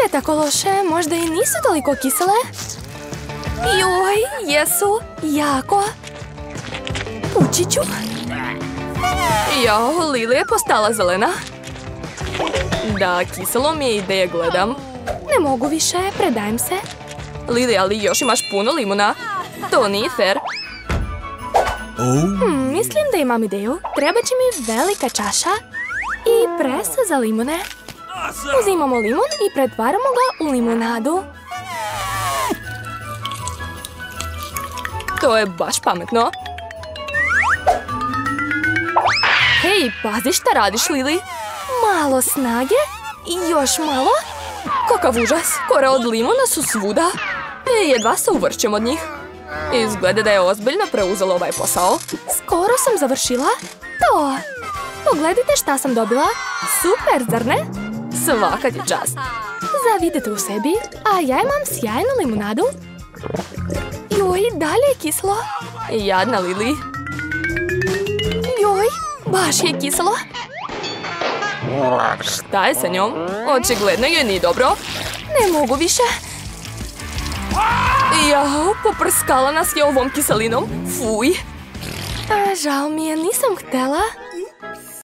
je tako loše, možda i nisu toliko kisele. Joj, jesu, jako. Ući ću. Jao, Lili je postala zelena. Da, kiselo mi je i da je gledam. Ne mogu više, predajem se. Lili, ali još imaš puno limuna. To nije fair. Mislim da imam ideju. Treba će mi velika čaša i presa za limune. Uzimamo limun i pretvaramo ga u limunadu. To je baš pametno. Hej, pazi šta radiš, Lili. Malo snage i još malo. Kakav užas, kore od limuna su svuda. Jedva se uvrćem od njih. Izgleda da je ozbiljno preuzela ovaj posao. Skoro sam završila. To. Pogledajte šta sam dobila. Super, zar ne? Svaka ti čast. Zavidite u sebi, a ja imam sjajnu limunadu. Joj, dalje je kislo. Jadna Lili. Joj, baš je kislo. Šta je sa njom? Očigledno joj nije dobro. Ne mogu više. Jao, poprskala nas je ovom kiselinom. Fuj. Žao mi je, nisam htjela.